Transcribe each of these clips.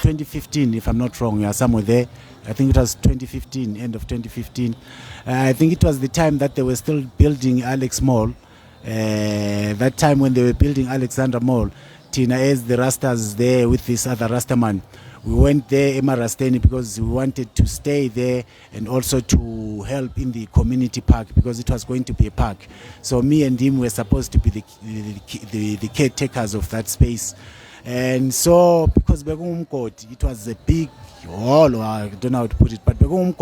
2015, if I'm not wrong. Yeah, somewhere there. I think it was 2015, end of 2015. I think it was the time that they were still building Alex Mall. That time when they were building Alexandra Mall, Tina as the Rastas there with this other Rastaman. We went there, Emma Rasteni, because we wanted to stay there and also to help in the community park because it was going to be a park. So me and him were supposed to be the caretakers of that space. And so, because it was a big hall, or I don't know how to put it, but people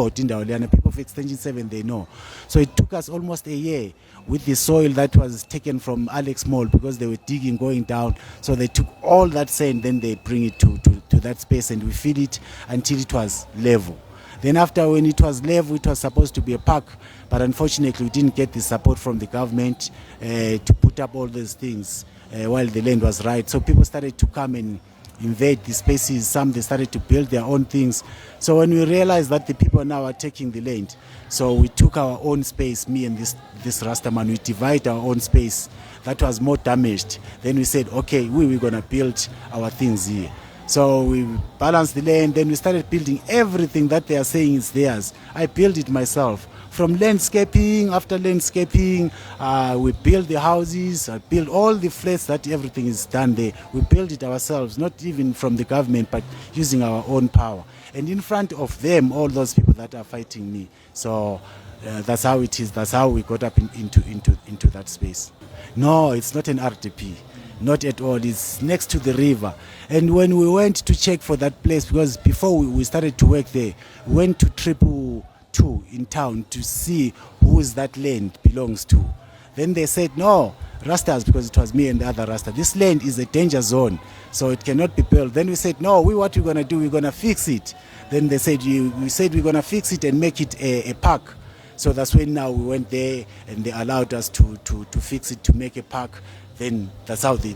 of Extension 7, they know. So it took us almost a year with the soil that was taken from Alex Mall because they were digging, going down. So they took all that sand, then they bring it to that space and we feed it until it was level. Then after, when it was level, it was supposed to be a park, but unfortunately we didn't get the support from the government to put up all these things while the land was right. So people started to come and invade the spaces. Some, they started to build their own things. So when we realized that the people now are taking the land, so we took our own space, me and this Rastaman, we divide our own space that was more damaged. Then we said, okay, we're going to build our things here. So we balanced the land, then we started building everything that they are saying is theirs. I built it myself. From landscaping, after landscaping, we build the houses, I build all the flats that everything is done there. We build it ourselves, not even from the government, but using our own power. And in front of them, all those people that are fighting me. So that's how it is, that's how we got up into that space. No, it's not an RDP. Not at all. It's next to the river. And when we went to check for that place, because before we started to work there, we went to 222 in town to see whose that land belongs to. Then they said, no, Rastas, because it was me and the other Rasta, this land is a danger zone, so it cannot be built. Then we said, no, what we're going to do, we're going to fix it. Then they said, we said we're going to fix it and make it a park. So that's when now we went there and they allowed us to fix it, to make a park. Then that's how the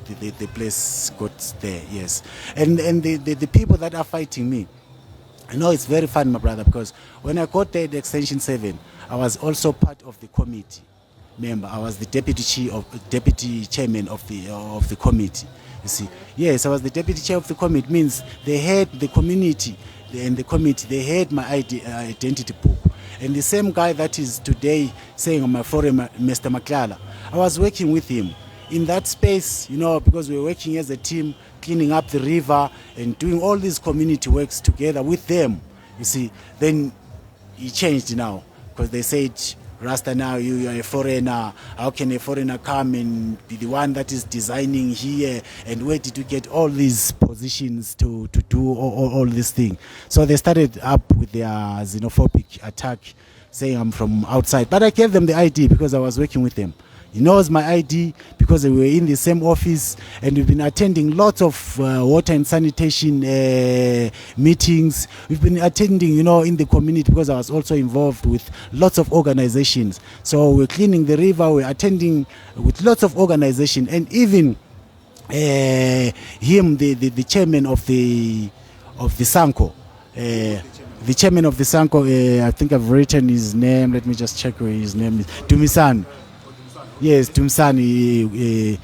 place got there, yes. And the people that are fighting me, I know it's very fun, my brother, because when I got there at Extension 7, I was also part of the committee member. I was the deputy chairman of the committee. You see, yes, I was the deputy chair of the committee. Means they had the community and the committee. They had my identity book. And the same guy that is today saying on my forum, Mr. Maklala, I was working with him in that space, you know, because we were working as a team, cleaning up the river and doing all these community works together with them. You see, then he changed now because they said, Rasta, now you are a foreigner. How can a foreigner come and be the one that is designing here? And where did you get all these positions to do all this thing? So they started up with their xenophobic attack, saying I'm from outside. But I gave them the ID because I was working with them. He knows my ID because we were in the same office and we've been attending lots of water and sanitation meetings. We've been attending, you know, in the community because I was also involved with lots of organizations. So we're cleaning the river, we're attending with lots of organizations, and even him, the chairman of the Sanko. The chairman of the Sanko, I think I've written his name. Let me just check where his name is. Dumisan. Yes, Tumsani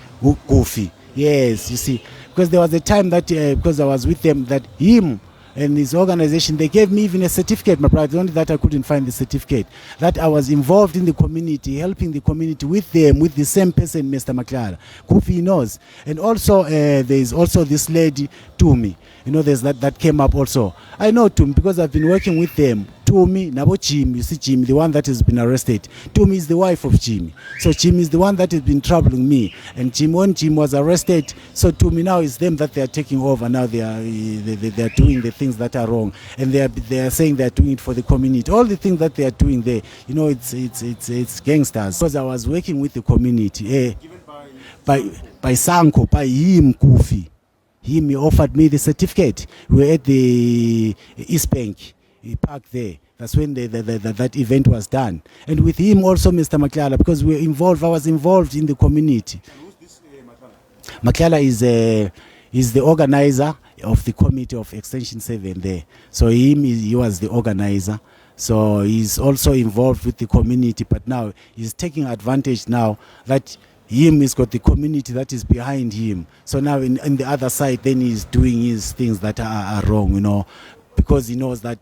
Goofy. Yes, you see, because there was a time that because I was with them, that him and his organization, they gave me even a certificate, my brother. Only that I couldn't find the certificate. That I was involved in the community, helping the community with them, with the same person, Mr. Maklala. Goofy knows. And also, there is also this lady, Tumi. You know, there's that came up also. I know Tumi because I've been working with them. Tumi, Nabo Jim, you see Jim, the one that has been arrested. Tumi is the wife of Jim. So Jim is the one that has been troubling me. And Jim, when Jim was arrested, so Tumi now is them that they are taking over. Now they are doing the things that are wrong. And they are saying they are doing it for the community. All the things that they are doing there, you know, it's gangsters. Because I was working with the community. By Sanko, by him, Kofi. He offered me the certificate. We were at the East Bank. He parked there. That's when that event was done. And with him also, Mr. Maklala, because I was involved in the community. And who's this Maklala? Maklala is the organizer of the committee of Extension 7 there. So he was the organizer. So he's also involved with the community, but now he's taking advantage now that him, he's got the community that is behind him. So now in the other side, then he's doing his things that are wrong, because he knows that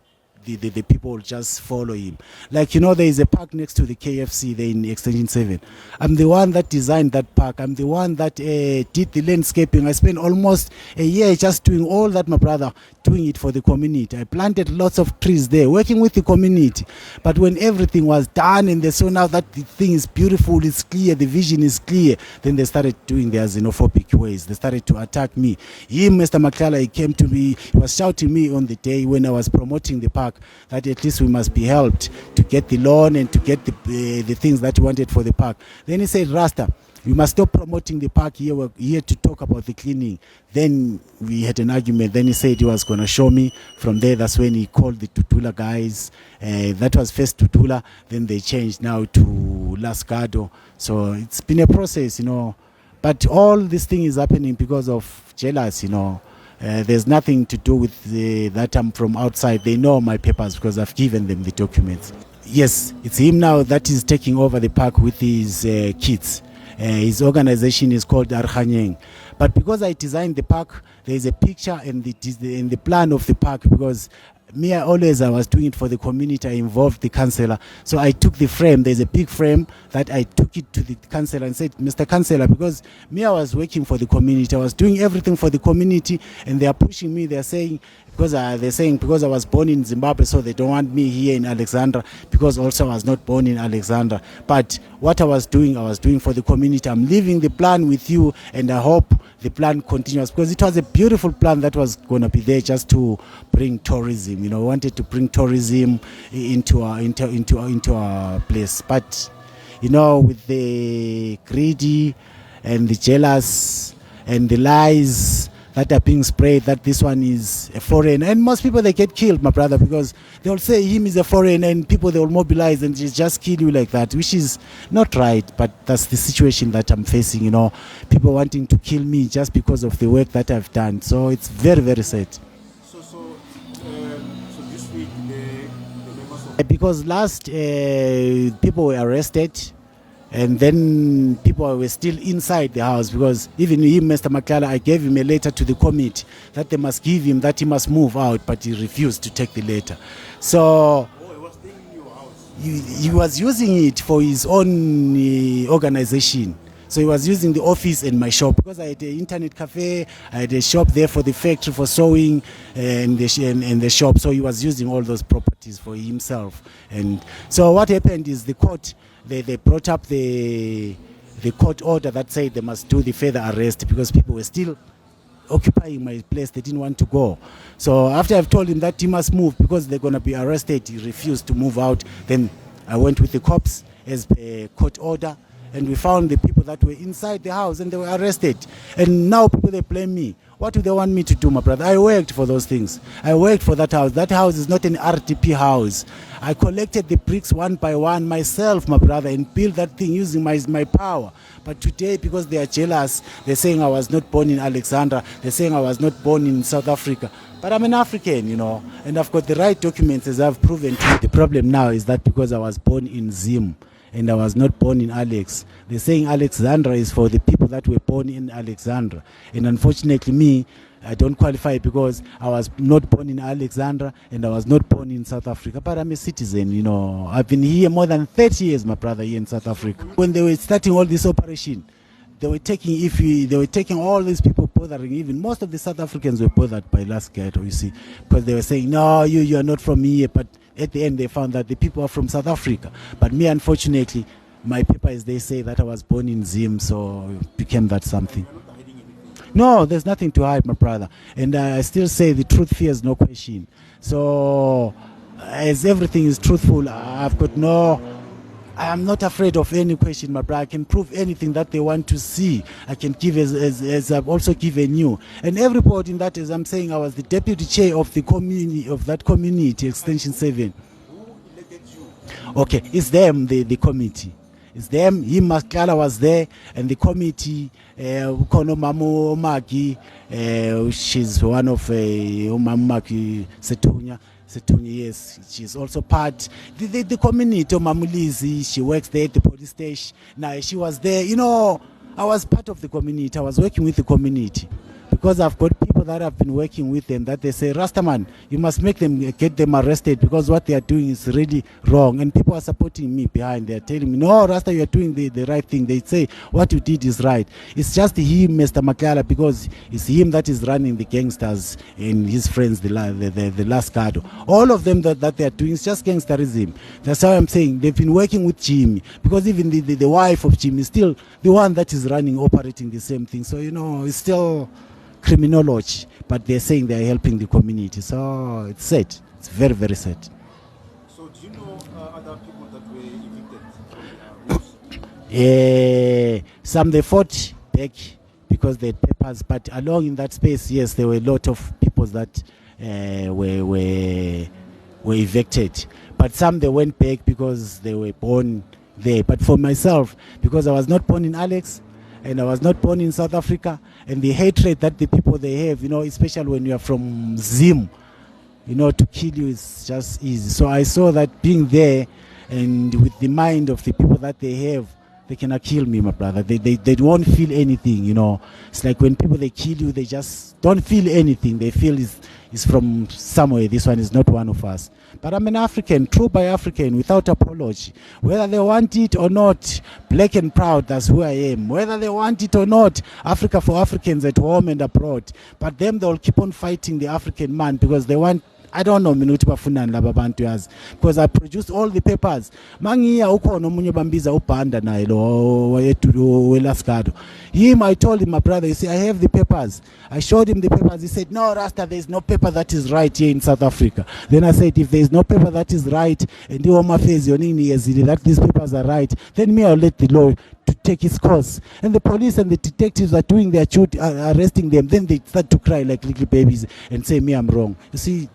the people will just follow him. Like, there is a park next to the KFC there in Extension 7. I'm the one that designed that park. I'm the one that did the landscaping. I spent almost a year just doing all that, my brother, doing it for the community. I planted lots of trees there, working with the community. But when everything was done and they saw now that the thing is beautiful, it's clear, the vision is clear, then they started doing their xenophobic ways. They started to attack me. Mr. Maklala, he came to me, he was shouting me on the day when I was promoting the park that at least we must be helped to get the loan and to get the things that we wanted for the park. Then he said, Rasta, we must stop promoting the park here. We're here to talk about the cleaning. Then we had an argument. Then he said he was going to show me. From there, that's when he called the Tutula guys. That was first Tutula. Then they changed now to Lascado. So it's been a process, But all this thing is happening because of jealous, There's nothing to do with that I'm from outside. They know my papers because I've given them the documents. Yes, it's him now that is taking over the park with his kids. His organization is called Arhanyeng. But because I designed the park, there is a picture and the plan of the park, because I was doing it for the community. I involved the councillor. So I took the frame. There's a big frame that I took it to the councillor and said, Mr. Councillor, because I was working for the community. I was doing everything for the community, and they are pushing me. They're saying because I was born in Zimbabwe, so they don't want me here in Alexandra, because also I was not born in Alexandra. But what I was doing for the community. I'm leaving the plan with you, and I hope the plan continues, because it was a beautiful plan that was going to be there just to bring tourism. We wanted to bring tourism into our place. But with the greedy and the jealous and the lies that are being sprayed, that this one is a foreign, and most people, they get killed, my brother, because they'll say him is a foreign, and people, they will mobilize and just kill you like that, which is not right. But that's the situation that I'm facing, people wanting to kill me just because of the work that I've done. So it's very, very sad. So this week the members of... Because last people were arrested, and then people were still inside the house, because even him, Mr. Maklala, I gave him a letter to the committee that they must give him, that he must move out, but he refused to take the letter. So he was staying in your house. He was using it for his own organization. So he was using the office and my shop, because I had an internet cafe, I had a shop there for the factory for sewing and the shop. So he was using all those properties for himself. And so what happened is the court, they brought up the court order that said they must do the further arrest, because people were still occupying my place. They didn't want to go. So after I've told him that he must move because they're going to be arrested, he refused to move out. Then I went with the cops as a court order, and we found the people that were inside the house, and they were arrested. And now people, they blame me. What do they want me to do, my brother? I worked for those things. I worked for that house. That house is not an RTP house. I collected the bricks one by one myself, my brother, and built that thing using my power. But today, because they are jealous, they're saying I was not born in Alexandra. They're saying I was not born in South Africa. But I'm an African, and I've got the right documents, as I've proven to you. The problem now is that because I was born in Zim, and I was not born in Alex. They're saying Alexandra is for the people that were born in Alexandra. And unfortunately, me, I don't qualify, because I was not born in Alexandra and I was not born in South Africa. But I'm a citizen, I've been here more than 30 years, my brother, here in South Africa. When they were starting all this operation, they were taking all these people bothering. Even most of the South Africans were bothered by last ghetto, you see, because they were saying, no, you are not from here. But at the end, they found that the people are from South Africa. But me, unfortunately, my papers, they say that I was born in Zim, so it became that something. No, there's nothing to hide, my brother. And I still say the truth fears no question. So as everything is truthful, I am not afraid of any question, my brother. I can prove anything that they want to see. I can give as I've also given you. And every report in that, as I'm saying, I was the deputy chair of the community, of that community, Extension 7. Who elected you? Okay, it's them, the committee. It's them. Him, Maklala was there, and the committee, Ukono Mamu Omagi, she's one of Mamu Maki Setunya. Yes, she's also part. The community, Mamulizi, she works there at the police station. Now, she was there, I was part of the community. I was working with the community. Because I've got people that have been working with them that they say, Rastaman, you must make them, get them arrested because what they are doing is really wrong. And people are supporting me behind. They are telling me, no, Rasta, you are doing the right thing. They say, what you did is right. It's just him, Mr. Makala, because it's him that is running the gangsters and his friends, the last card. All of them that they are doing is just gangsterism. That's how I'm saying. They've been working with Jimmy because even the wife of Jimmy is still the one that is running, operating the same thing. So, it's still criminology, but they're saying they're helping the community. So it's sad. It's very, very sad. So do you know other people that were evicted? Some they fought back because they had papers, but along in that space, yes, there were a lot of people that were evicted. But some they went back because they were born there. But for myself, because I was not born in Alex, and I was not born in South Africa, and the hatred that the people they have, especially when you are from Zim, to kill you is just easy. So I saw that being there and with the mind of the people that they have, they cannot kill me, my brother. They won't feel anything, It's like when people they kill you, they just don't feel anything. They feel it's from somewhere. This one is not one of us. But I'm an African, true by African, without apology. Whether they want it or not, black and proud, that's who I am. Whether they want it or not, Africa for Africans at home and abroad. But them, they'll keep on fighting the African man because they want, I don't know minuti bafunani laba bantu yazi, because I produced all the papers. Mangiya ukhona omunye bambiza ubhanda naye lo welascado. I told him, my brother, you see, I have the papers. I showed him the papers. He said, no, Rasta, there is no paper that is right here in South Africa. Then I said, if there is no paper that is right, and that these papers are right, then me, I'll let the law to take its course. And the police and the detectives are doing their duty, arresting them. Then they start to cry like little babies and say, me, I'm wrong. You see,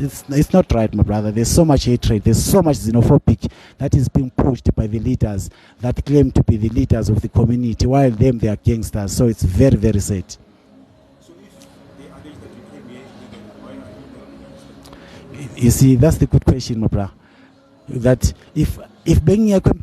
it's not right, my brother. There's so much hatred. There's so much xenophobic that is being pushed by the leaders that claim to be the leaders of the community, while them, they are gangsters. So it's very, very sad. So if they allege that you came here illegally, why are you not? You see, that's the good question, my brother. That if being here come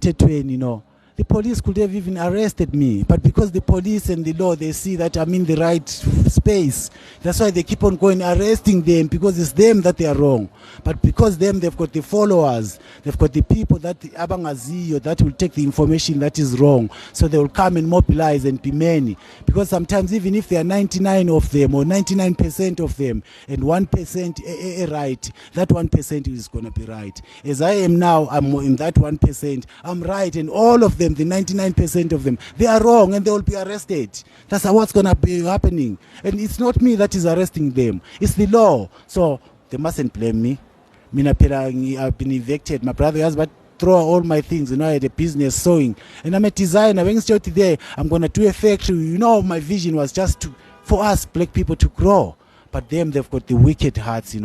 the police could have even arrested me, but because the police and the law, they see that I'm in the right space, that's why they keep on going arresting them, because it's them that they are wrong. But because them, they've got the followers, they've got the people that abangaziyo that will take the information that is wrong, so they will come and mobilize and be many. Because sometimes even if there are 99 of them or 99% of them and 1% right, that 1% is going to be right. As I am now, I'm in that 1%, I'm right, and all of them, the 99% of them, they are wrong and they will be arrested. That's what's going to be happening. And it's not me that is arresting them. It's the law. So they mustn't blame me. I've been evicted. My brother has but throw all my things. I had a business sewing. And I'm a designer. When it's there, I'm going to do a factory. My vision was just for us black people to grow. But them, they've got the wicked hearts,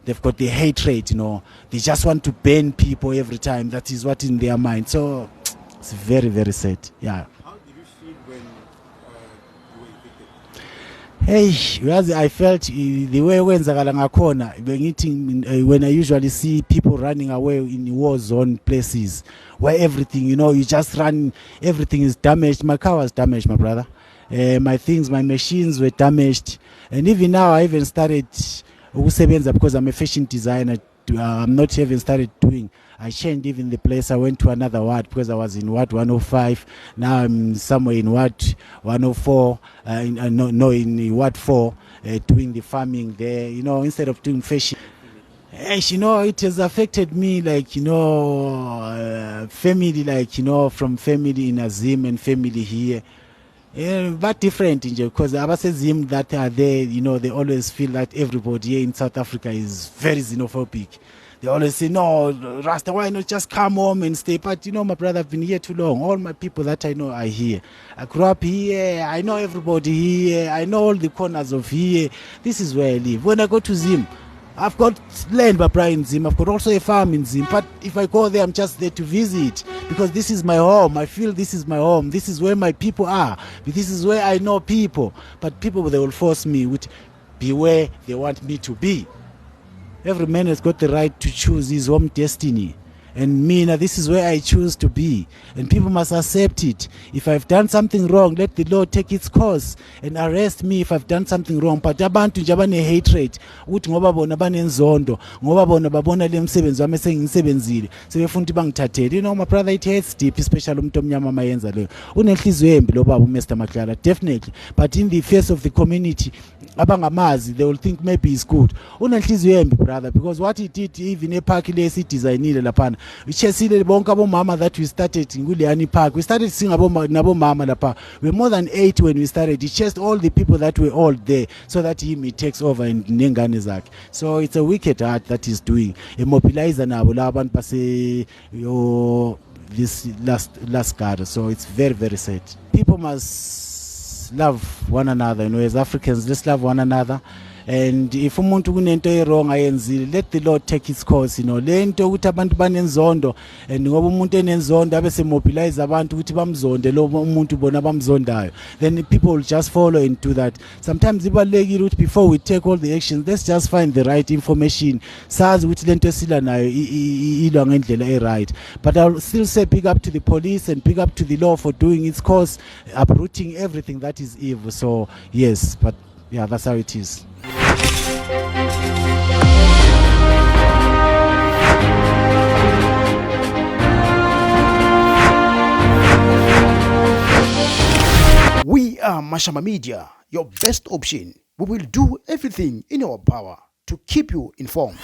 They've got the hatred, They just want to burn people every time. That is what in their mind. So it's very, very sad. Yeah. How did you feel when you were evicted? Hey, I felt the way when I usually see people running away in war zone places where everything, you just run, everything is damaged. My car was damaged, my brother. My things, my machines were damaged. And even now, I even started because I'm a fashion designer. I'm not even started doing. I changed even the place. I went to another ward because I was in ward 105. Now I'm somewhere in ward 104. In ward 4, doing the farming there. Instead of doing fashion. It has affected me family, from family in Azim and family here. But different, because Abasezim that are there, they always feel that everybody here in South Africa is very xenophobic. They always say, no, Rasta, why not just come home and stay? But my brother, I've been here too long. All my people that I know are here. I grew up here. I know everybody here. I know all the corners of here. This is where I live. When I go to Zim, I've got land in Zim. I've got also a farm in Zim. But if I go there, I'm just there to visit because this is my home. I feel this is my home. This is where my people are. This is where I know people. But people, they will force me to be where they want me to be. Every man has got the right to choose his own destiny. And me, now, this is where I choose to be. And people must accept it. If I've done something wrong, let the law take its course and arrest me if I've done something wrong. But abantu nje bane-hatred ukuthi ngoba bona banenzondo, ngoba bona babona le msebenzi wami sengisebenzile sebefuna ukuthi bangithathele. You know, my brother, it hurts deep, especially umuntu omnyama mayenza leyo. Unenhliziyo embi lo baba uMr Maklala, definitely. But in the face of the community abangamazi, they will think maybe he's good. Unenhliziyo embi, brother, because what he did, even epark le sidesignile laphana, ichesile bonke abomama that we started nguleyani park. We started seeing nabomama lapha. We're more than 8 when we started. He chased all the people that were all there so that he takes over in nengane zakhe. So it's a wicked heart that he's doing. Immobilizer nabo la abantu base yo this last guard. So it's very, very sad. People must love one another. You know, as Africans, let's love one another. And if umuntu kunento wrong ayenzile, let the Lord take its course. You know, lento ukuthi abantu banenzondo, and ngoba umuntu enenzondo abese mobilize abantu ukuthi bamzonde lo umuntu bona bamzondayo, then people will just follow into that. Sometimes ibalekile ukuthi before we take all the actions, let's just find the right information, sazi ukuthi lento esila nayo ilwa ngendlela right. But I'll still say pick up to the police and pick up to the law for doing its course, uprooting everything that is evil. So yes, but yeah, that's how it is. We are Mashama Media, your best option. We will do everything in our power to keep you informed.